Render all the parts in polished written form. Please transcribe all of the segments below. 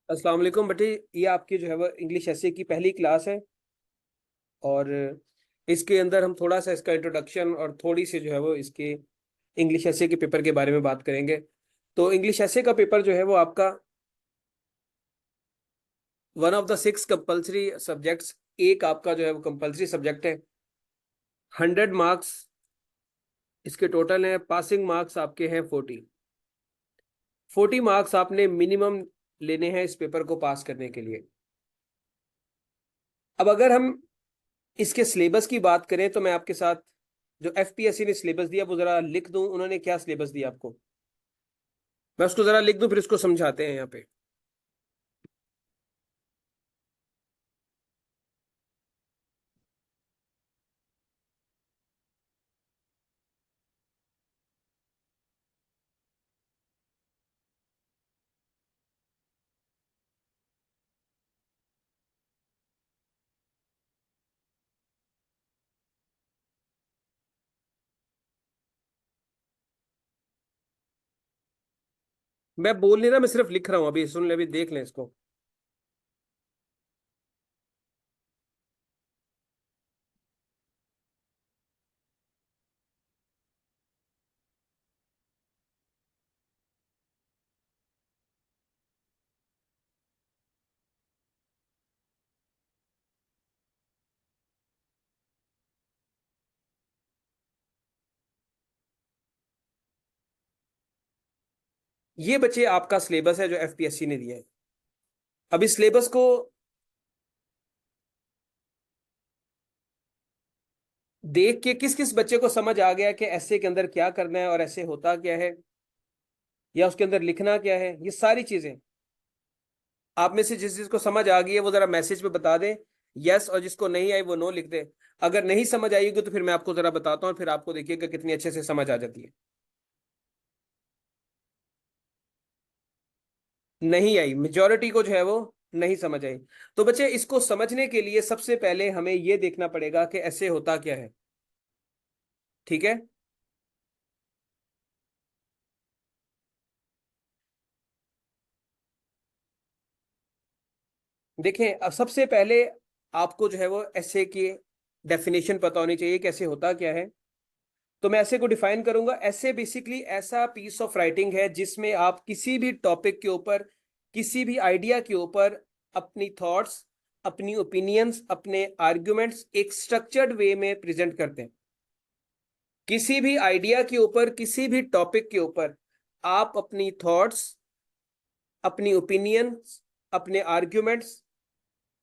अस्सलाम वालेकुम बेटे। ये आपकी जो है वो इंग्लिश एसे की पहली क्लास है और इसके अंदर हम थोड़ा सा इसका इंट्रोडक्शन और थोड़ी सी जो है वो इसके इंग्लिश एसे के पेपर के बारे में बात करेंगे। तो इंग्लिश एसे का पेपर जो है वो आपका one of the 6 compulsory subjects, एक आपका जो है वो कंपल्सरी सब्जेक्ट है। 100 मार्क्स इसके टोटल हैं। पासिंग मार्क्स आपके हैं 40 मार्क्स आपने मिनिमम लेने हैं इस पेपर को पास करने के लिए। अब अगर हम इसके सिलेबस की बात करें तो मैं आपके साथ जो एफपीएससी ने सिलेबस दिया वो जरा लिख दूं। उन्होंने क्या सिलेबस दिया आपको, मैं उसको जरा लिख दूं फिर उसको समझाते हैं यहाँ पे। मैं बोल नहीं रहा, मैं सिर्फ लिख रहा हूं। अभी सुन ले, अभी देख लें इसको। ये बच्चे आपका सिलेबस है जो एफपीएससी ने दिया है। अब इस सिलेबस को देख के किस किस बच्चे को समझ आ गया कि ऐसे के अंदर क्या करना है और ऐसे होता क्या है या उसके अंदर लिखना क्या है, ये सारी चीजें आप में से जिस जिसको समझ आ गई है वो जरा मैसेज पे बता दें यस, और जिसको नहीं आई वो नो लिख दे। अगर नहीं समझ आएगी तो फिर मैं आपको जरा बताता हूँ, फिर आपको देखिएगा कितनी अच्छे से समझ आ जाती है। नहीं आई, मेजोरिटी को जो है वो नहीं समझ आई। तो बच्चे इसको समझने के लिए सबसे पहले हमें ये देखना पड़ेगा कि ऐसे होता क्या है। ठीक है, देखें। अब सबसे पहले आपको जो है वो ऐसे की डेफिनेशन पता होनी चाहिए कैसे होता क्या है। तो मैं ऐसे को डिफाइन करूंगा। ऐसे बेसिकली ऐसा पीस ऑफ राइटिंग है जिसमें आप किसी भी टॉपिक के ऊपर, किसी भी आइडिया के ऊपर अपनी थॉट्स, अपनी ओपिनियंस, अपने आर्ग्यूमेंट्स एक स्ट्रक्चर्ड वे में प्रेजेंट करते हैं। किसी भी आइडिया के ऊपर, किसी भी टॉपिक के ऊपर आप अपनी थॉट्स, अपनी ओपिनियंस, अपने आर्ग्यूमेंट्स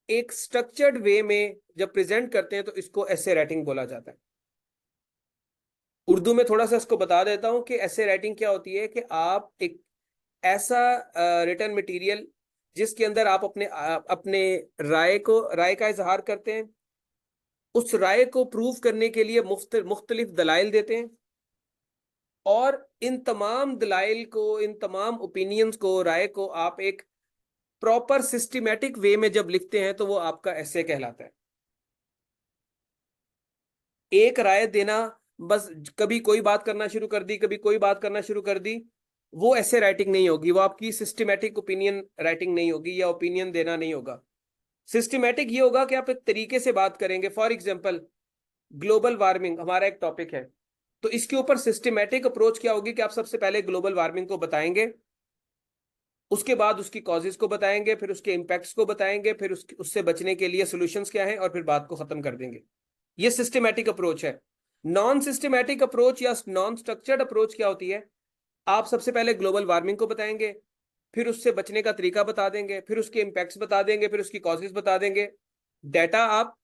एक स्ट्रक्चर्ड वे में जब प्रेजेंट करते हैं तो इसको ऐसे राइटिंग बोला जाता है। उर्दू में थोड़ा सा इसको बता देता हूं कि ऐसे राइटिंग क्या होती है कि आप एक ऐसा रिटर्न मटेरियल जिसके अंदर आप अपने राय का इजहार करते हैं, उस राय को प्रूव करने के लिए मुख्तलिफ दलाइल देते हैं, और इन तमाम दलाइल को, इन तमाम ओपिनियंस को, राय को आप एक प्रॉपर सिस्टमैटिक वे में जब लिखते हैं तो वो आपका ऐसे कहलाता है। एक राय देना, बस कभी कोई बात करना शुरू कर दी, कभी कोई बात करना शुरू कर दी, वो ऐसे राइटिंग नहीं होगी। वो आपकी सिस्टमैटिक ओपिनियन राइटिंग नहीं होगी या ओपिनियन देना नहीं होगा। सिस्टमैटिक ये होगा कि आप एक तरीके से बात करेंगे। फॉर एग्जाम्पल, ग्लोबल वार्मिंग हमारा एक टॉपिक है, तो इसके ऊपर सिस्टमैटिक अप्रोच क्या होगी कि आप सबसे पहले ग्लोबल वार्मिंग को बताएंगे, उसके बाद उसकी कॉजेज को बताएंगे, फिर उसके इम्पैक्ट्स को बताएंगे, फिर उससे बचने के लिए सॉल्यूशंस क्या है, और फिर बात को खत्म कर देंगे। ये सिस्टमैटिक अप्रोच है। नॉन सिस्टमैटिक अप्रोच या नॉन स्ट्रक्चर्ड अप्रोच क्या होती है? आप सबसे पहले ग्लोबल वार्मिंग को बताएंगे, फिर उससे बचने का तरीका बता देंगे, फिर उसके इम्पैक्ट्स बता देंगे, फिर उसकी कॉजेज बता देंगे। डाटा आप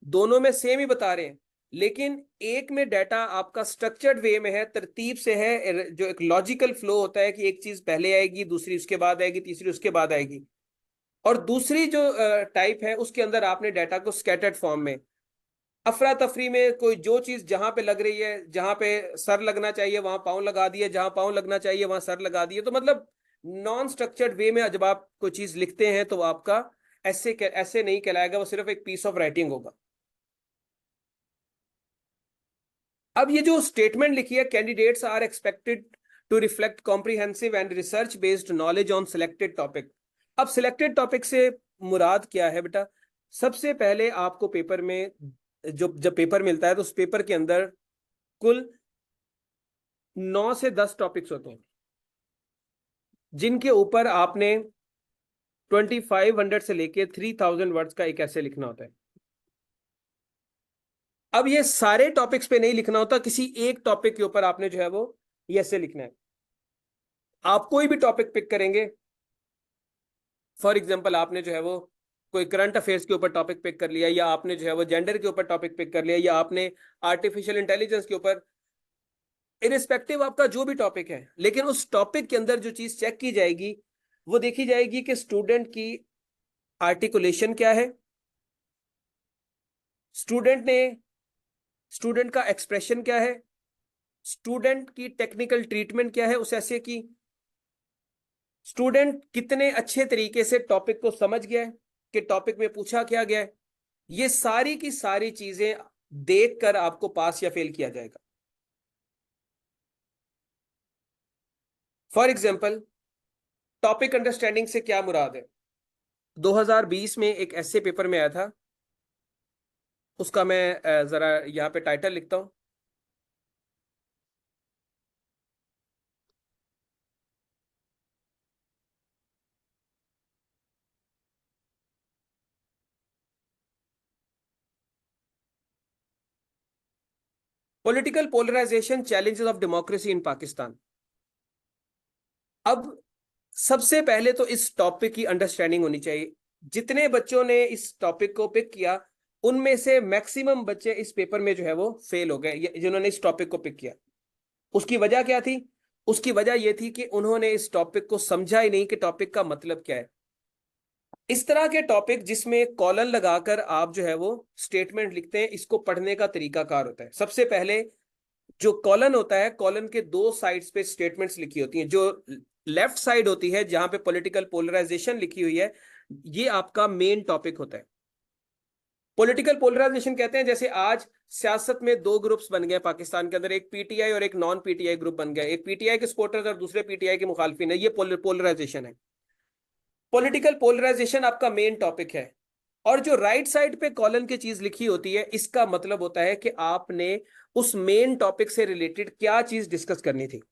दोनों में सेम ही बता रहे हैं, लेकिन एक में डाटा आपका स्ट्रक्चर्ड वे में है, तरतीब से है, जो एक लॉजिकल फ्लो होता है कि एक चीज पहले आएगी, दूसरी उसके बाद आएगी, तीसरी उसके बाद आएगी। और दूसरी जो टाइप है उसके अंदर आपने डाटा को स्कैटर्ड फॉर्म में, अफरा तफरी में, कोई जो चीज जहां पे लग रही है, जहां पे सर लगना चाहिए वहां पाँव लगा दिए, जहां पाँव लगना चाहिए वहां सर लगा दिए। तो मतलब नॉन स्ट्रक्चर्ड वे में जब आप कोई चीज लिखते हैं तो आपका ऐसे नहीं कहलाएगा, वो सिर्फ एक पीस ऑफ राइटिंग होगा। अब ये जो स्टेटमेंट लिखी है, candidates are expected to reflect comprehensive and research based knowledge on selected topic. अब सिलेक्टेड टॉपिक से मुराद क्या है बेटा? सबसे पहले आपको पेपर में जब पेपर मिलता है तो उस पेपर के अंदर कुल 9 से 10 टॉपिक्स होते हैं, जिनके ऊपर आपने 2500 से लेके 3000 वर्ड्स का एक ऐसे लिखना होता है। अब ये सारे टॉपिक्स पे नहीं लिखना होता, किसी एक टॉपिक के ऊपर आपने जो है वो ये ऐसे लिखना है। आप कोई भी टॉपिक पिक करेंगे, फॉर एग्जाम्पल आपने जो है वो कोई करंट अफेयर्स के ऊपर टॉपिक पिक कर लिया, या आपने जो है वो जेंडर के ऊपर टॉपिक पिक कर लिया, या आपने आर्टिफिशियल इंटेलिजेंस के ऊपर, इरिस्पेक्टिव आपका जो भी टॉपिक है, लेकिन उस टॉपिक के अंदर जो चीज चेक की जाएगी वो देखी जाएगी कि स्टूडेंट की आर्टिकुलेशन क्या है, स्टूडेंट का एक्सप्रेशन क्या है, स्टूडेंट की टेक्निकल ट्रीटमेंट क्या है उस ऐसे की, स्टूडेंट कितने अच्छे तरीके से टॉपिक को समझ गया है कि टॉपिक में पूछा क्या गया है। ये सारी की सारी चीजें देखकर आपको पास या फेल किया जाएगा। फॉर एग्जाम्पल, टॉपिक अंडरस्टैंडिंग से क्या मुराद है? 2020 में एक ऐसे पेपर में आया था, उसका मैं जरा यहां पे टाइटल लिखता हूं। Political polarisation, challenges of democracy in Pakistan. अब सबसे पहले तो इस टॉपिक की अंडरस्टैंडिंग होनी चाहिए। जितने बच्चों ने इस टॉपिक को पिक किया, उनमें से मैक्सिमम बच्चे इस पेपर में जो है वो फेल हो गए, जिन्होंने इस टॉपिक को पिक किया। उसकी वजह क्या थी? उसकी वजह यह थी कि उन्होंने इस टॉपिक को समझा ही नहीं कि टॉपिक का मतलब क्या है। इस तरह के टॉपिक जिसमें कॉलन लगाकर आप जो है वो स्टेटमेंट लिखते हैं, इसको पढ़ने का तरीकाकार होता है। सबसे पहले जो कॉलन होता है, कॉलन के दो साइड्स पे स्टेटमेंट्स लिखी होती हैं। जो लेफ्ट साइड होती है जहां पे पॉलिटिकल पोलराइजेशन लिखी हुई है, ये आपका मेन टॉपिक होता है। पॉलिटिकल पोलराइजेशन कहते हैं जैसे आज सियासत में दो ग्रुप्स बन गए पाकिस्तान के अंदर, एक पीटीआई और एक नॉन पीटीआई ग्रुप बन गया, एक पीटीआई के सपोर्टर्स और दूसरे पीटीआई के मुखालफिन है। ये पोलराइजेशन है। पॉलिटिकल पोलराइजेशन आपका मेन टॉपिक है। और जो राइट साइड पे कॉलन की चीज लिखी होती है, इसका मतलब होता है कि आपने उस मेन टॉपिक से रिलेटेड क्या चीज डिस्कस करनी थी।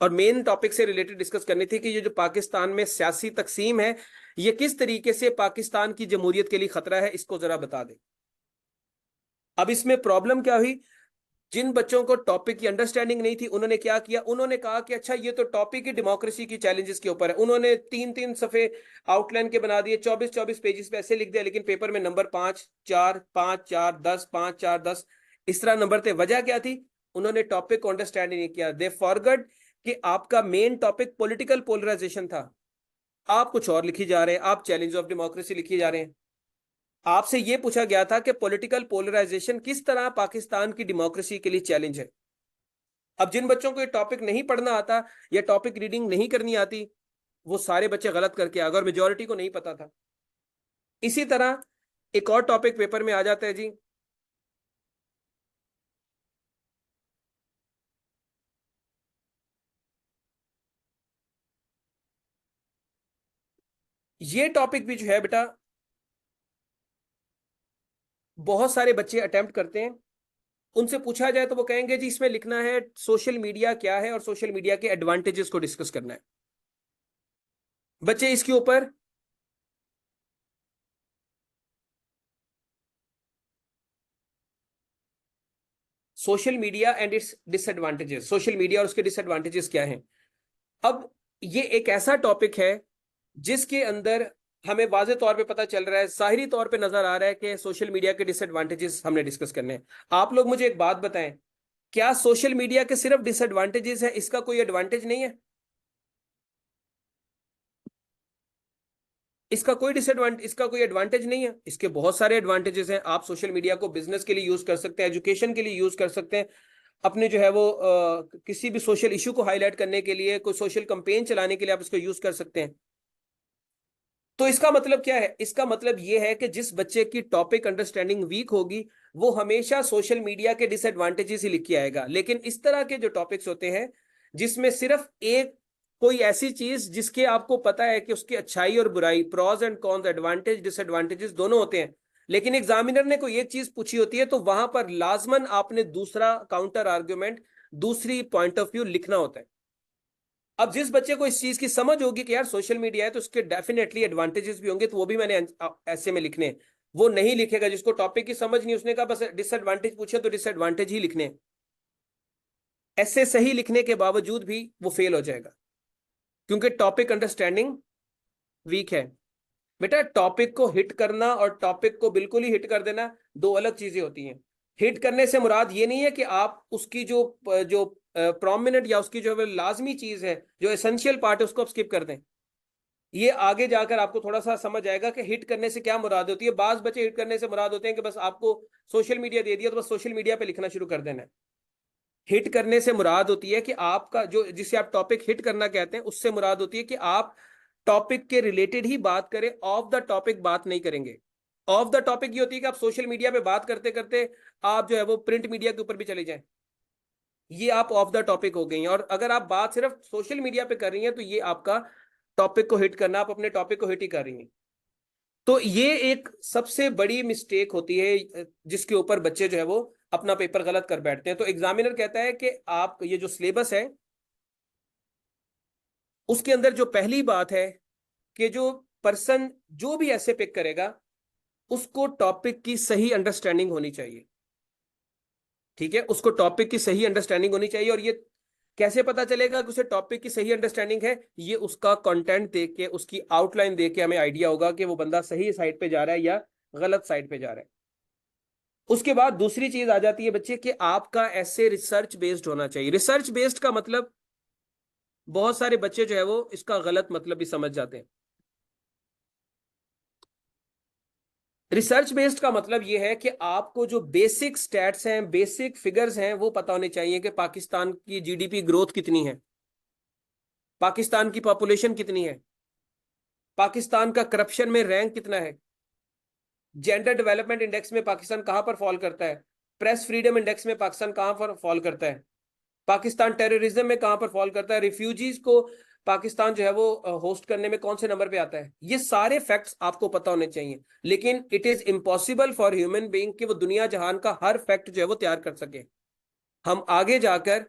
और मेन टॉपिक से रिलेटेड डिस्कस करनी थी कि ये जो पाकिस्तान में सियासी तकसीम है, ये किस तरीके से पाकिस्तान की जमहूरियत के लिए खतरा है, इसको जरा बता दें। अब इसमें प्रॉब्लम क्या हुई? जिन बच्चों को टॉपिक की अंडरस्टैंडिंग नहीं थी, उन्होंने क्या किया? उन्होंने कहा कि अच्छा ये तो टॉपिक ही डेमोक्रेसी की चैलेंजेस के ऊपर है। उन्होंने 3-3 सफे आउटलाइन के बना दिए, 24-24 पेजेस पे ऐसे लिख दिया, लेकिन पेपर में नंबर 5-4, 5-4, 10, 5-4, 10 इस तरह नंबर थे। वजह क्या थी? उन्होंने टॉपिक को अंडरस्टैंड नहीं किया। दे फॉरगॉट कि आपका मेन टॉपिक पॉलिटिकल पोलराइजेशन था। आप कुछ और लिखी जा रहे हैं, आप चैलेंज ऑफ डेमोक्रेसी लिखी जा रहे हैं। आपसे यह पूछा गया था कि पॉलिटिकल पोलराइजेशन किस तरह पाकिस्तान की डेमोक्रेसी के लिए चैलेंज है। अब जिन बच्चों को ये टॉपिक नहीं पढ़ना आता या टॉपिक रीडिंग नहीं करनी आती, वो सारे बच्चे गलत करके आ गए, और मेजोरिटी को नहीं पता था। इसी तरह एक और टॉपिक पेपर में आ जाता है जी, ये टॉपिक भी जो है बेटा, बहुत सारे बच्चे अटेम्प्ट करते हैं। उनसे पूछा जाए तो वो कहेंगे जी इसमें लिखना है सोशल मीडिया क्या है और सोशल मीडिया के एडवांटेजेस को डिस्कस करना है। बच्चे इसके ऊपर social media and it's disadvantages, social media और उसके डिसएडवांटेजेस क्या हैं। अब ये एक ऐसा टॉपिक है जिसके अंदर हमें वाज़े तौर पे पता चल रहा है, ज़ाहिरी तौर पे नजर आ रहा है कि सोशल मीडिया के डिसएडवांटेजेस हमने डिस्कस करने हैं। आप लोग मुझे एक बात बताएं, क्या सोशल मीडिया के सिर्फ डिसएडवांटेजेस है, इसका कोई एडवांटेज नहीं है? इसका कोई एडवांटेज नहीं है? इसके बहुत सारे एडवांटेजेस हैं। आप सोशल मीडिया को बिजनेस के लिए यूज कर सकते हैं, एजुकेशन के लिए यूज कर सकते हैं, अपने जो है वो किसी भी सोशल इशू को हाईलाइट करने के लिए, कोई सोशल कंपेन चलाने के लिए आप इसको यूज कर सकते हैं। तो इसका मतलब क्या है? इसका मतलब यह है कि जिस बच्चे की टॉपिक अंडरस्टैंडिंग वीक होगी, वो हमेशा सोशल मीडिया के डिसएडवांटेजेस ही लिख के आएगा। लेकिन इस तरह के जो टॉपिक्स होते हैं जिसमें सिर्फ एक कोई ऐसी चीज जिसके आपको पता है कि उसकी अच्छाई और बुराई, pros and cons, advantage disadvantages दोनों होते हैं, लेकिन एग्जामिनर ने कोई एक चीज पूछी होती है तो वहां पर लाजमन आपने दूसरा काउंटर आर्ग्यूमेंट, दूसरी पॉइंट ऑफ व्यू लिखना होता है। अब जिस बच्चे को इस चीज की समझ होगी कि यार सोशल मीडिया है तो उसके डेफिनेटली एडवांटेजेस भी होंगे, तो वो भी मैंने ऐसे में लिखने हैं। वो नहीं लिखेगा जिसको टॉपिक की समझ नहीं, उसने कहा बस डिसएडवांटेज पूछे तो डिसएडवांटेज ही लिखने हैं। ऐसे सही लिखने के बावजूद भी वो फेल हो जाएगा, क्योंकि टॉपिक अंडरस्टैंडिंग वीक है। बेटा टॉपिक को हिट करना और टॉपिक को बिल्कुल ही हिट कर देना दो अलग चीजें होती हैं। हिट करने से मुराद ये नहीं है कि आप उसकी जो जो प्रोमिनेंट या उसकी जो लाजमी चीज है, जो एसेंशियल पार्ट है, उसको आप स्किप कर दें। ये आगे जाकर आपको थोड़ा सा समझ आएगा कि हिट करने से क्या मुराद होती है। बाज बच्चे हिट करने से मुराद होते हैं कि बस आपको सोशल मीडिया दे दिया तो बस सोशल मीडिया पे लिखना शुरू कर देना है। हिट करने से मुराद होती है कि आपका जो, जिसे आप टॉपिक हिट करना कहते हैं, उससे मुराद होती है कि आप टॉपिक के रिलेटेड ही बात करें, ऑफ द टॉपिक बात नहीं करेंगे। ऑफ द टॉपिक ये होती है कि आप सोशल मीडिया पे बात करते करते आप जो है वो प्रिंट मीडिया के ऊपर भी चले जाएं, ये आप ऑफ द टॉपिक हो गई हैं। और अगर आप बात सिर्फ सोशल मीडिया पे कर रही हैं तो ये आपका टॉपिक को हिट करना, आप अपने टॉपिक को हिट ही कर रही हैं। तो ये एक सबसे बड़ी मिस्टेक होती है जिसके ऊपर बच्चे जो है वो अपना पेपर गलत कर बैठते हैं। तो एग्जामिनर कहता है कि आप ये जो सिलेबस है उसके अंदर जो पहली बात है कि जो पर्सन जो भी ऐसे पिक करेगा उसको टॉपिक की सही अंडरस्टैंडिंग होनी चाहिए। ठीक है, उसको टॉपिक की सही अंडरस्टैंडिंग होनी चाहिए। और ये कैसे पता चलेगा कि उसे टॉपिक की सही अंडरस्टैंडिंग है? ये उसका कंटेंट देख के, उसकी आउटलाइन देख के हमें आइडिया होगा कि वो बंदा सही साइड पे जा रहा है या गलत साइड पे जा रहा है। उसके बाद दूसरी चीज आ जाती है बच्चे कि आपका ऐसे रिसर्च बेस्ड होना चाहिए। रिसर्च बेस्ड का मतलब, बहुत सारे बच्चे जो है वो इसका गलत मतलब भी समझ जाते हैं। रिसर्च बेस्ड का मतलब यह है कि आपको जो बेसिक स्टैट्स हैं, बेसिक फिगर्स हैं, वो पता होने चाहिए कि पाकिस्तान की जीडीपी ग्रोथ कितनी है, पाकिस्तान की पॉपुलेशन कितनी है, पाकिस्तान का करप्शन में रैंक कितना है, जेंडर डेवलपमेंट इंडेक्स में पाकिस्तान कहां पर फॉल करता है, प्रेस फ्रीडम इंडेक्स में पाकिस्तान कहां पर फॉल करता है, पाकिस्तान टेररिज्म में कहां पर फॉल करता है, रिफ्यूजीज को पाकिस्तान जो है वो होस्ट करने में कौन से नंबर पे आता है। ये सारे फैक्ट्स आपको पता होने चाहिए। लेकिन it is impossible for human being कि वो दुनिया जहान का हर फैक्ट जो है वो तैयार कर सके। हम आगे जाकर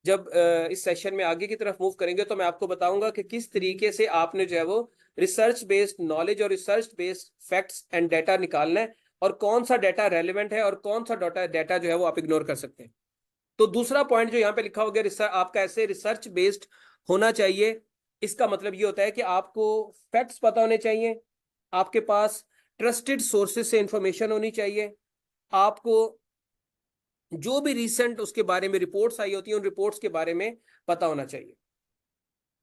जब इस सेशन में आगे की तरफ मूव करेंगे तो मैं आपको बताऊंगा कि किस तरीके से आपने जो है वो रिसर्च बेस्ड नॉलेज और research based facts and data निकालना है, और कौन सा डाटा रेलेवेंट है और कौन सा डाटा जो है वो आप इग्नोर कर सकते हैं। तो दूसरा पॉइंट जो यहाँ पे लिखा हो गया, रिसर्च आपका ऐसे रिसर्च बेस्ड होना चाहिए। इसका मतलब ये होता है कि आपको फैक्ट्स पता होने चाहिए, आपके पास ट्रस्टेड सोर्सेज से इंफॉर्मेशन होनी चाहिए, आपको जो भी रिसेंट उसके बारे में रिपोर्ट्स आई होती हैं उन रिपोर्ट्स के बारे में पता होना चाहिए।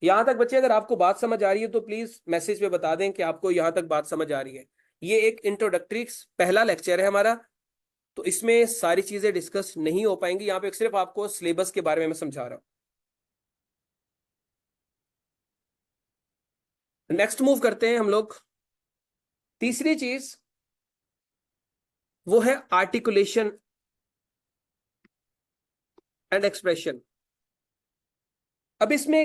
यहां तक बच्चे अगर आपको बात समझ आ रही है तो प्लीज मैसेज पे बता दें कि आपको यहां तक बात समझ आ रही है। ये एक इंट्रोडक्टरी पहला लेक्चर है हमारा, तो इसमें सारी चीजें डिस्कस नहीं हो पाएंगी। यहाँ पे सिर्फ आपको सिलेबस के बारे में मैं समझा रहा हूँ। नेक्स्ट मूव करते हैं हम लोग। तीसरी चीज वो है आर्टिकुलेशन एंड एक्सप्रेशन। अब इसमें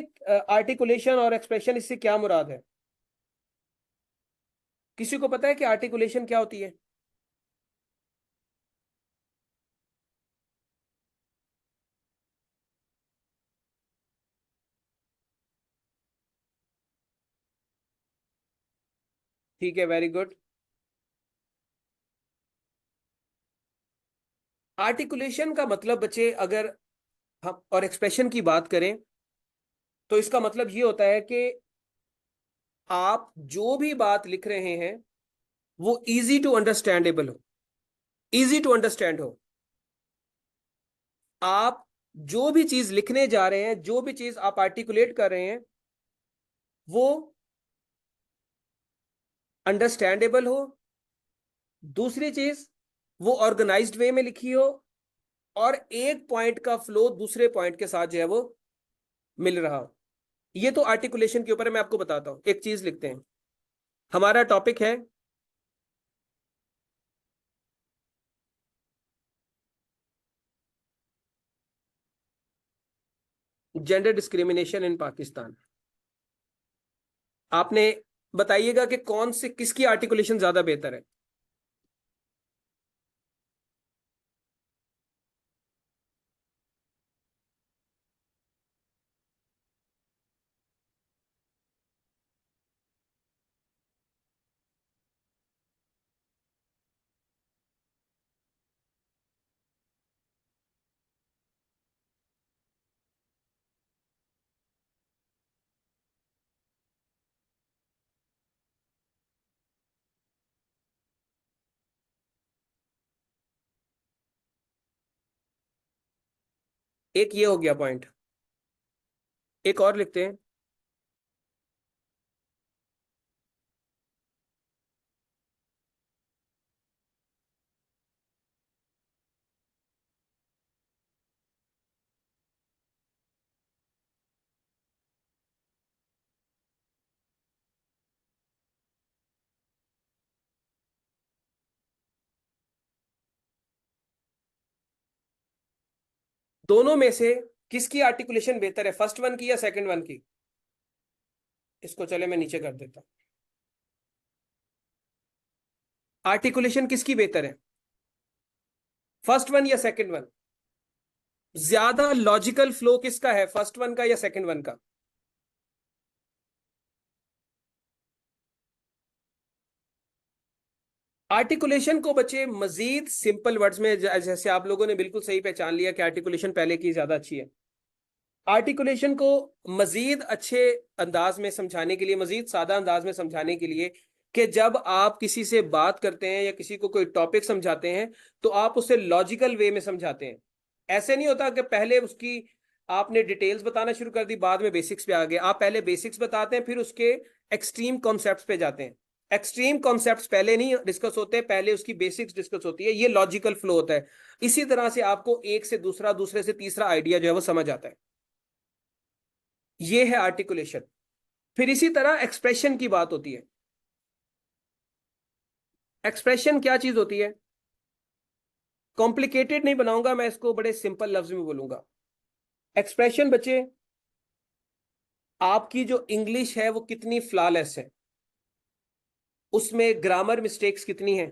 आर्टिकुलेशन और एक्सप्रेशन, इससे क्या मुराद है? किसी को पता है कि आर्टिकुलेशन क्या होती है? ठीक है, वेरी गुड। आर्टिकुलेशन का मतलब बच्चे, अगर हम और एक्सप्रेशन की बात करें तो इसका मतलब ये होता है कि आप जो भी बात लिख रहे हैं वो इजी टू अंडरस्टैंडेबल हो, इजी टू अंडरस्टैंड हो। आप जो भी चीज लिखने जा रहे हैं, जो भी चीज आप आर्टिकुलेट कर रहे हैं, वो अंडरस्टैंडेबल हो। दूसरी चीज, वो ऑर्गेनाइज्ड वे में लिखी हो, और एक पॉइंट का फ्लो दूसरे पॉइंट के साथ जो है वो मिल रहा हो। ये तो आर्टिकुलेशन के ऊपर है। मैं आपको बताता हूं, एक चीज लिखते हैं। हमारा टॉपिक है जेंडर डिस्क्रिमिनेशन इन पाकिस्तान। आपने बताइएगा कि कौन से किसकी आर्टिकुलेशन ज्यादा बेहतर है। एक ये हो गया पॉइंट। एक और लिखते हैं। दोनों में से किसकी आर्टिकुलेशन बेहतर है, फर्स्ट वन की या सेकंड वन की? इसको चले मैं नीचे कर देता हूं। आर्टिकुलेशन किसकी बेहतर है, फर्स्ट वन या सेकंड वन? ज्यादा लॉजिकल फ्लो किसका है, फर्स्ट वन का या सेकंड वन का? आर्टिकुलेशन को बच्चे मजीद सिंपल वर्ड्स में, जैसे आप लोगों ने बिल्कुल सही पहचान लिया कि आर्टिकुलेशन पहले की ज्यादा अच्छी है। आर्टिकुलेशन को मजीद अच्छे अंदाज में समझाने के लिए, मजीद सादा अंदाज में समझाने के लिए, कि जब आप किसी से बात करते हैं या किसी को कोई टॉपिक समझाते हैं तो आप उसे लॉजिकल वे में समझाते हैं। ऐसे नहीं होता कि पहले उसकी आपने डिटेल्स बताना शुरू कर दी, बाद में बेसिक्स पे आ गए। आप पहले बेसिक्स बताते हैं, फिर उसके एक्सट्रीम कॉन्सेप्ट्स पे जाते हैं। एक्सट्रीम कॉन्सेप्ट्स पहले नहीं डिस्कस होते, पहले उसकी बेसिक्स डिस्कस होती है। ये लॉजिकल फ्लो होता है। इसी तरह से आपको एक से दूसरा, दूसरे से तीसरा आइडिया जो है वो समझ आता है। ये है आर्टिकुलेशन। फिर इसी तरह एक्सप्रेशन की बात होती है। एक्सप्रेशन क्या चीज होती है? कॉम्प्लिकेटेड नहीं बनाऊंगा मैं इसको, बड़े सिंपल लफ्ज में बोलूंगा। एक्सप्रेशन बच्चे, आपकी जो इंग्लिश है वो कितनी फ्लॉलेस है, उसमें ग्रामर मिस्टेक्स कितनी है।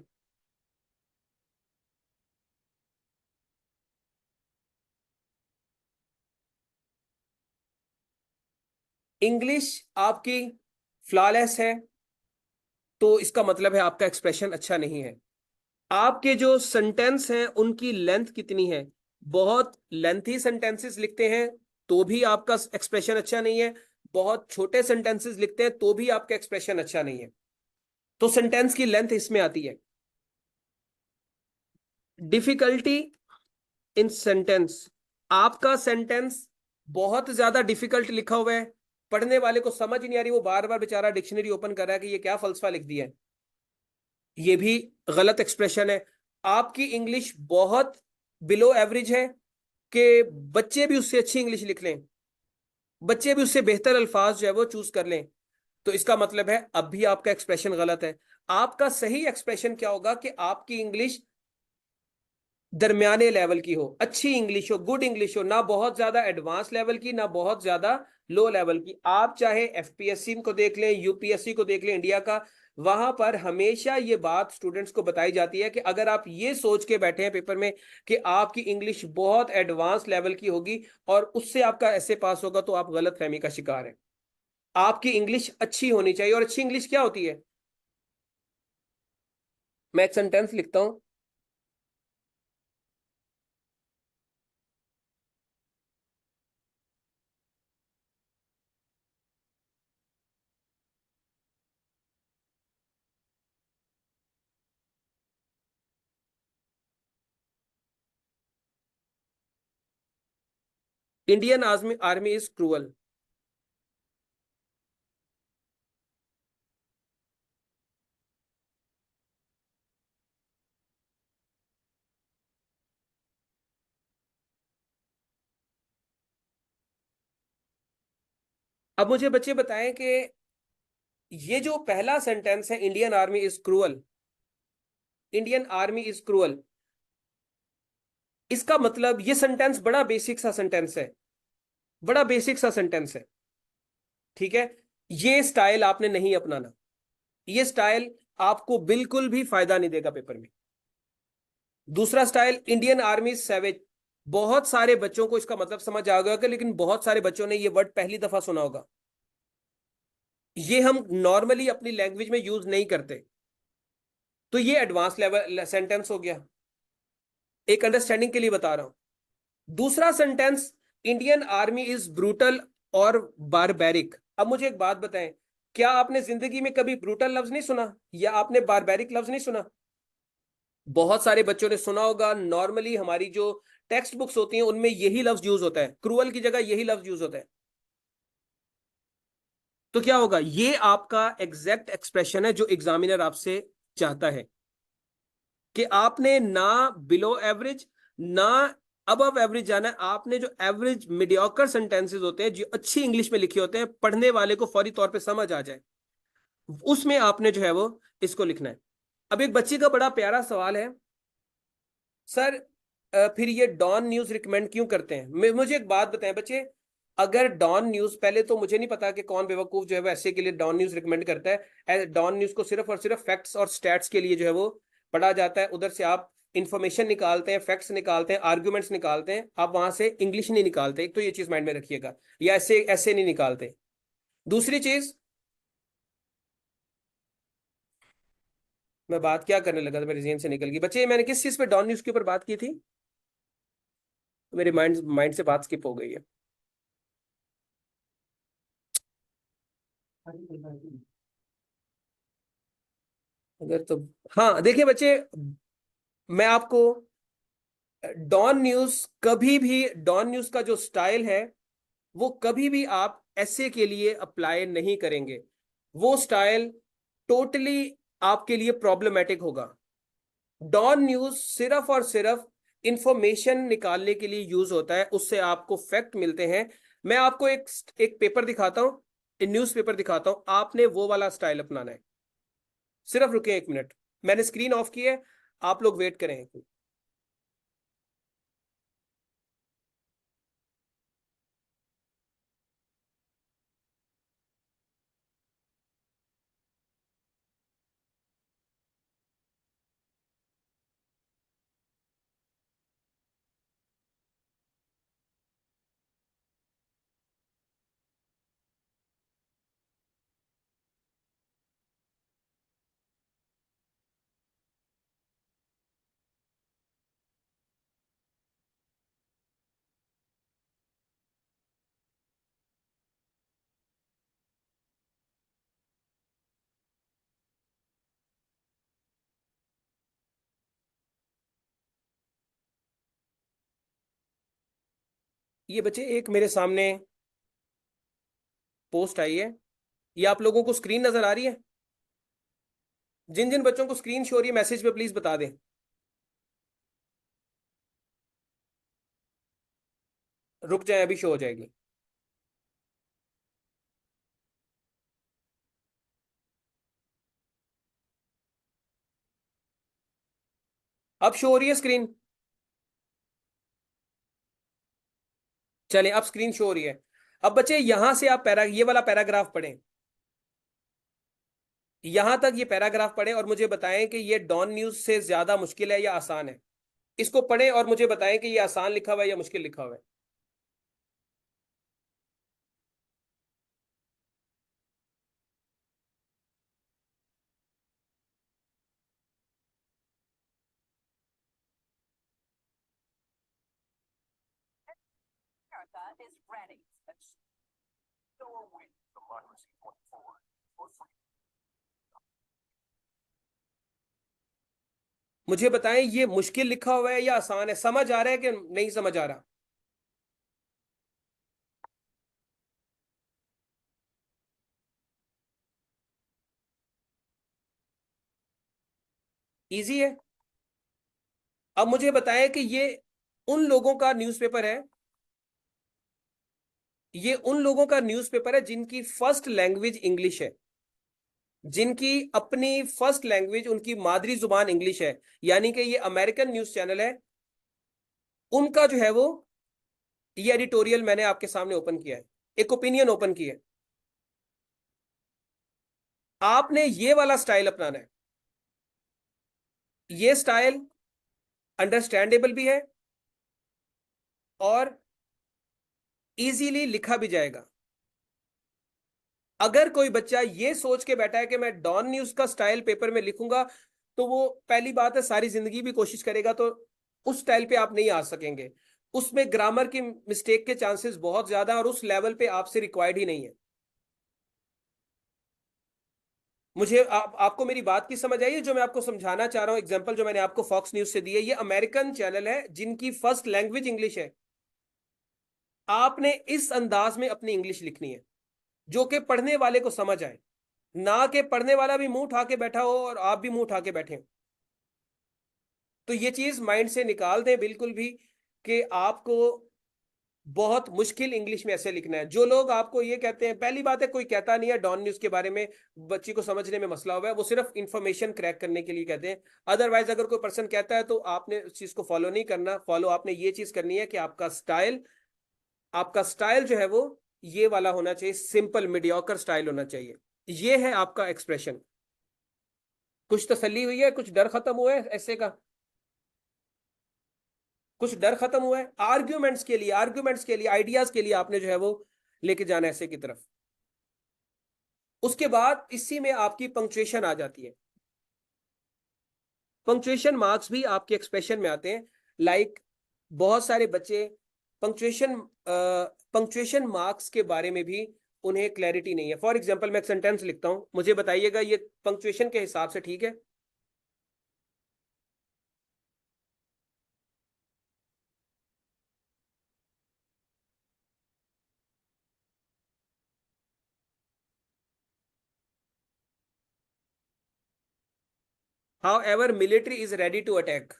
इंग्लिश आपकी फ्लॉलेस है तो इसका मतलब है आपका एक्सप्रेशन अच्छा नहीं है। आपके जो सेंटेंस हैं उनकी लेंथ कितनी है, बहुत लेंथी सेंटेंसेस लिखते हैं तो भी आपका एक्सप्रेशन अच्छा नहीं है, बहुत छोटे सेंटेंसेस लिखते हैं तो भी आपका एक्सप्रेशन अच्छा नहीं है। तो सेंटेंस की लेंथ इसमें आती है। डिफिकल्टी इन सेंटेंस, आपका सेंटेंस बहुत ज्यादा डिफिकल्ट लिखा हुआ है, पढ़ने वाले को समझ ही नहीं आ रही, वो बार बार बेचारा डिक्शनरी ओपन कर रहा है कि ये क्या फलसफा लिख दिया है। ये भी गलत एक्सप्रेशन है। आपकी इंग्लिश बहुत बिलो एवरेज है कि बच्चे भी उससे अच्छी इंग्लिश लिख लें, बच्चे भी उससे बेहतर अल्फाज जो है वो चूज कर लें, तो इसका मतलब है अब भी आपका एक्सप्रेशन गलत है। आपका सही एक्सप्रेशन क्या होगा कि आपकी इंग्लिश दरमियाने लेवल की हो, अच्छी इंग्लिश हो, गुड इंग्लिश हो, ना बहुत ज्यादा एडवांस लेवल की, ना बहुत ज्यादा लो लेवल की। आप चाहे एफपीएससी को देख लें, यूपीएससी को देख लें इंडिया का, वहां पर हमेशा ये बात स्टूडेंट्स को बताई जाती है कि अगर आप ये सोच के बैठे हैं पेपर में कि आपकी इंग्लिश बहुत एडवांस लेवल की होगी और उससे आपका ऐसे पास होगा, तो आप गलत फहमी का शिकार हैं। आपकी इंग्लिश अच्छी होनी चाहिए। और अच्छी इंग्लिश क्या होती है? मैं एक सेंटेंस लिखता हूं। Indian army army is cruel. अब मुझे बच्चे बताएं कि ये जो पहला सेंटेंस है, Indian army is cruel, Indian army is cruel, इसका मतलब ये सेंटेंस बड़ा बेसिक सा सेंटेंस है, बड़ा बेसिक सा सेंटेंस है। ठीक है। ये स्टाइल आपने नहीं अपनाना। ये स्टाइल आपको बिल्कुल भी फायदा नहीं देगा पेपर में। दूसरा स्टाइल, इंडियन आर्मी सैवेज। बहुत सारे बच्चों को इसका मतलब समझ आ गया होगा, लेकिन बहुत सारे बच्चों ने ये वर्ड पहली दफा सुना होगा। ये हम नॉर्मली अपनी लैंग्वेज में यूज नहीं करते। तो ये एडवांस लेवल सेंटेंस हो गया, एक अंडरस्टैंडिंग के लिए बता रहा हूं। दूसरा sentence, Indian army is brutal और बारबैरिक। अब मुझे एक बात बताएं, क्या आपने जिंदगी में कभी ब्रूटल लफ्ज नहीं सुना, या आपने बारबैरिक लफ्ज नहीं सुना? बहुत सारे बच्चों ने सुना होगा। नॉर्मली हमारी जो टेक्स्ट बुक्स होती हैं उनमें यही लफ्ज यूज होता है, क्रूअल की जगह यही लफ्ज यूज होता है। तो क्या होगा, ये आपका एग्जैक्ट एक्सप्रेशन है जो एग्जामिनर आपसे चाहता है, कि आपने ना बिलो एवरेज ना अबव एवरेज जाना है। आपने जो एवरेज मीडियोकर सेंटेंसेस होते हैं जो अच्छी इंग्लिश में लिखे होते हैं, पढ़ने वाले को फौरी तौर पे समझ आ जाए, उसमें आपने जो है वो इसको लिखना है। अब एक बच्चे का बड़ा प्यारा सवाल है, सर फिर ये डॉन न्यूज रिकमेंड क्यों करते हैं? मुझे एक बात बताएं बच्चे, अगर डॉन न्यूज, पहले तो मुझे नहीं पता कि कौन बेवकूफ जो है वो ऐसे के लिए डॉन न्यूज रिकमेंड करता है। डॉन न्यूज को सिर्फ और सिर्फ फैक्ट्स और स्टैट्स के लिए जो है वो पढ़ा जाता है। उधर से आप इंफॉर्मेशन निकालते हैं, फैक्ट्स निकालते हैं, आर्ग्यूमेंट्स निकालते हैं, आप वहां से इंग्लिश नहीं निकालते। एक तो ये चीज माइंड में रखिएगा, या ऐसे ऐसे नहीं निकालते। दूसरी चीज, मैं बात क्या करने लगा था, मेरे जेहन से निकल गई। बच्चे मैंने किस चीज पे डॉन न्यूज के ऊपर बात की थी? मेरे माइंड माइंड से बात स्किप हो गई है। अगर तो, हाँ देखिए बच्चे, मैं आपको डॉन न्यूज कभी भी, डॉन न्यूज का जो स्टाइल है वो कभी भी आप ऐसे के लिए अप्लाई नहीं करेंगे। वो स्टाइल टोटली आपके लिए प्रॉब्लमेटिक होगा। डॉन न्यूज सिर्फ और सिर्फ इंफॉर्मेशन निकालने के लिए यूज होता है, उससे आपको फैक्ट मिलते हैं। मैं आपको एक एक पेपर दिखाता हूं, न्यूज पेपर दिखाता हूं, आपने वो वाला स्टाइल अपनाना है। सिर्फ रुके एक मिनट, मैंने स्क्रीन ऑफ की है, आप लोग वेट करें। ये बच्चे एक मेरे सामने पोस्ट आई है, ये आप लोगों को स्क्रीन नजर आ रही है? जिन जिन बच्चों को स्क्रीन शो हो रही है मैसेज पे प्लीज बता दें। रुक जाए, अभी शो हो जाएगी। अब शो हो रही है स्क्रीन? चलिए अब स्क्रीन शो हो रही है। अब बच्चे यहां से आप ये वाला पैराग्राफ पढ़ें, यहां तक ये पैराग्राफ पढ़ें और मुझे बताएं कि ये डॉन न्यूज से ज्यादा मुश्किल है या आसान है। इसको पढ़ें और मुझे बताएं कि ये आसान लिखा हुआ है या मुश्किल लिखा हुआ है। मुझे बताएं ये मुश्किल लिखा हुआ है या आसान है, समझ आ रहा है कि नहीं समझ आ रहा? इजी है। अब मुझे बताएं कि ये उन लोगों का न्यूज़पेपर है, ये उन लोगों का न्यूज़पेपर है जिनकी फर्स्ट लैंग्वेज इंग्लिश है, जिनकी अपनी फर्स्ट लैंग्वेज, उनकी मादरी जुबान इंग्लिश है। यानी कि ये अमेरिकन न्यूज़ चैनल है, उनका जो है वो, ये एडिटोरियल मैंने आपके सामने ओपन किया है, एक ओपिनियन ओपन किया है। आपने ये वाला स्टाइल अपनाना है। ये स्टाइल अंडरस्टैंडेबल भी है और इजीली लिखा भी जाएगा। अगर कोई बच्चा ये सोच के बैठा है कि मैं डॉन न्यूज का स्टाइल पेपर में लिखूंगा, तो वो पहली बात है सारी जिंदगी भी कोशिश करेगा तो उस स्टाइल पे आप नहीं आ सकेंगे। उसमें ग्रामर की मिस्टेक के चांसेस बहुत ज्यादा और उस लेवल पे आपसे रिक्वायर्ड ही नहीं है। मुझे आपको मेरी बात की समझ आई है? जो मैं आपको समझाना चाह रहा हूं, एग्जांपल जो मैंने आपको फॉक्स न्यूज से दी है, ये अमेरिकन चैनल है जिनकी फर्स्ट लैंग्वेज इंग्लिश है। आपने इस अंदाज में अपनी इंग्लिश लिखनी है जो कि पढ़ने वाले को समझ आए, ना कि पढ़ने वाला भी मुंह उठा के बैठा हो और आप भी मुंह उठा के बैठे हो। तो ये चीज माइंड से निकाल दें बिल्कुल भी कि आपको बहुत मुश्किल इंग्लिश में ऐसे लिखना है। जो लोग आपको ये कहते हैं, पहली बात है कोई कहता नहीं है डॉन न्यूज के बारे में बच्ची को समझने में मसला हुआ है, वो सिर्फ इंफॉर्मेशन क्रैक करने के लिए कहते हैं। अदरवाइज अगर कोई पर्सन कहता है तो आपने उस चीज को फॉलो नहीं करना। फॉलो आपने ये चीज करनी है कि आपका स्टाइल जो है वो ये वाला होना चाहिए, सिंपल मीडियोकर स्टाइल होना चाहिए। ये है आपका एक्सप्रेशन। कुछ तसल्ली हुई है? कुछ डर खत्म हुआ है ऐसे का? कुछ डर खत्म हुआ है? आर्ग्यूमेंट्स के लिए आइडियाज के लिए आपने जो है वो लेके जाना है ऐसे की तरफ। उसके बाद इसी में आपकी पंक्चुएशन आ जाती है। पंक्चुएशन मार्क्स भी आपके एक्सप्रेशन में आते हैं। लाइक बहुत सारे बच्चे पंक्चुएशन पंक्चुएशन मार्क्स के बारे में भी उन्हें क्लैरिटी नहीं है। फॉर एग्जाम्पल मैं एक सेंटेंस लिखता हूं, मुझे बताइएगा ये पंक्चुएशन के हिसाब से ठीक है? However military is ready to attack,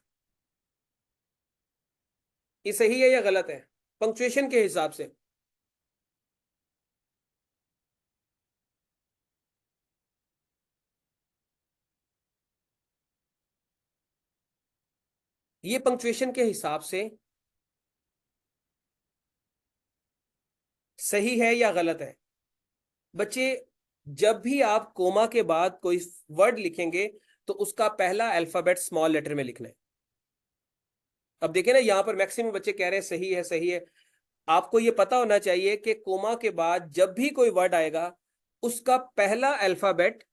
ये सही है या गलत है पंक्चुएशन के हिसाब से? ये पंक्चुएशन के हिसाब से सही है या गलत है? बच्चे, जब भी आप कोमा के बाद कोई वर्ड लिखेंगे तो उसका पहला अल्फाबेट स्मॉल लेटर में लिखना है। अब देखिए ना, यहां पर मैक्सिमम बच्चे कह रहे हैं सही है सही है। आपको ये पता होना चाहिए कि कोमा के बाद जब भी कोई वर्ड आएगा उसका पहला अल्फाबेट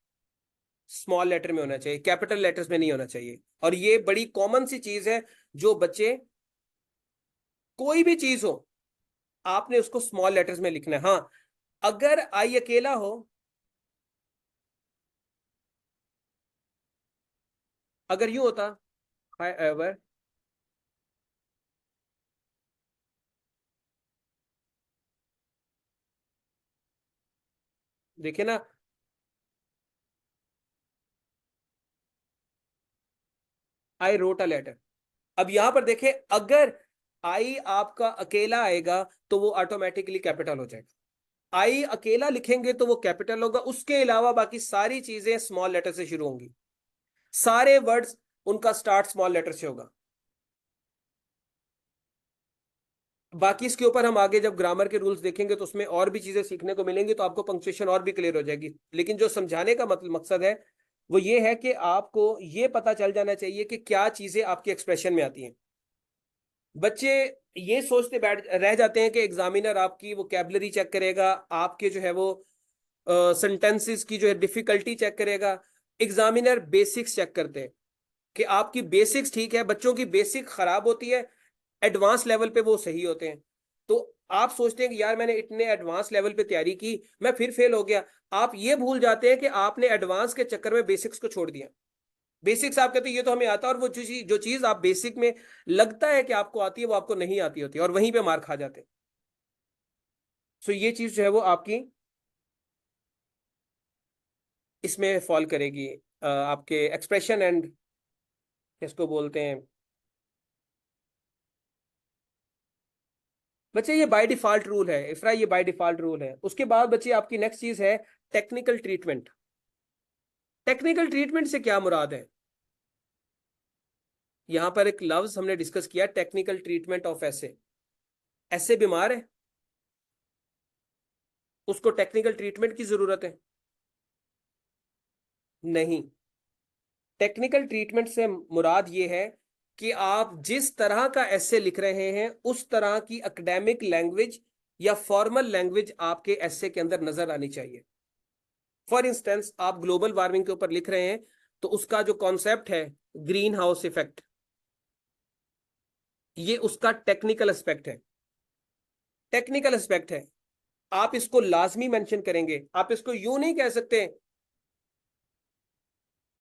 स्मॉल लेटर में होना चाहिए, कैपिटल लेटर्स में नहीं होना चाहिए। और ये बड़ी कॉमन सी चीज है, जो बच्चे कोई भी चीज हो आपने उसको स्मॉल लेटर्स में लिखना है। हाँ, अगर आई अकेला हो, अगर यूं होता एवर, देखिए ना, आई रोट अ लेटर। अब यहां पर देखें, अगर आई आपका अकेला आएगा तो वो ऑटोमेटिकली कैपिटल हो जाएगा। आई अकेला लिखेंगे तो वो कैपिटल होगा, उसके अलावा बाकी सारी चीजें स्मॉल लेटर से शुरू होंगी। सारे वर्ड्स उनका स्टार्ट स्मॉल लेटर से होगा। बाकी इसके ऊपर हम आगे जब ग्रामर के रूल्स देखेंगे तो उसमें और भी चीजें सीखने को मिलेंगी, तो आपको पंक्चुएशन और भी क्लियर हो जाएगी। लेकिन जो समझाने का मतलब मकसद है वो ये है कि आपको ये पता चल जाना चाहिए कि क्या चीजें आपके एक्सप्रेशन में आती हैं। बच्चे ये सोचते बैठ रह जाते हैं कि एग्जामिनर आपकी वोकैबुलरी चेक करेगा, आपके जो है वो सेंटेंसेस की जो है डिफिकल्टी चेक करेगा। एग्जामिनर बेसिक्स चेक करते हैं कि आपकी बेसिक्स ठीक है। बच्चों की बेसिक खराब होती है, एडवांस लेवल पे वो सही होते हैं। तो आप सोचते हैं कि यार मैंने इतने एडवांस लेवल पे तैयारी की, मैं फिर फेल हो गया। आप ये भूल जाते हैं कि आपने एडवांस के चक्कर में बेसिक्स को छोड़ दिया। बेसिक्स आप कहते हैं ये तो हमें आता है, और वो जो चीज आप बेसिक में लगता है कि आपको आती है वो आपको नहीं आती होती है, और वहीं पे मार खा जाते हैं। सो ये चीज जो है वो आपकी इसमें फॉल करेगी, आपके एक्सप्रेशन एंड इसको बोलते हैं। बच्चे ये बाय डिफॉल्ट रूल है इफ्रा, ये बाय डिफॉल्ट रूल है। उसके बाद बच्चे आपकी नेक्स्ट चीज है टेक्निकल ट्रीटमेंट। टेक्निकल ट्रीटमेंट से क्या मुराद है? यहां पर एक लफ्ज हमने डिस्कस किया, टेक्निकल ट्रीटमेंट ऑफ ऐसे। ऐसे बीमार है, उसको टेक्निकल ट्रीटमेंट की जरूरत है। नहीं, टेक्निकल ट्रीटमेंट से मुराद ये है कि आप जिस तरह का एसे लिख रहे हैं उस तरह की एकेडमिक लैंग्वेज या फॉर्मल लैंग्वेज आपके एसे के अंदर नजर आनी चाहिए। फॉर इंस्टेंस आप ग्लोबल वार्मिंग के ऊपर लिख रहे हैं तो उसका जो कॉन्सेप्ट है ग्रीन हाउस इफेक्ट, ये उसका टेक्निकल एस्पेक्ट है, टेक्निकल एस्पेक्ट है। आप इसको लाजमी मेंशन करेंगे, आप इसको यूं नहीं कह सकते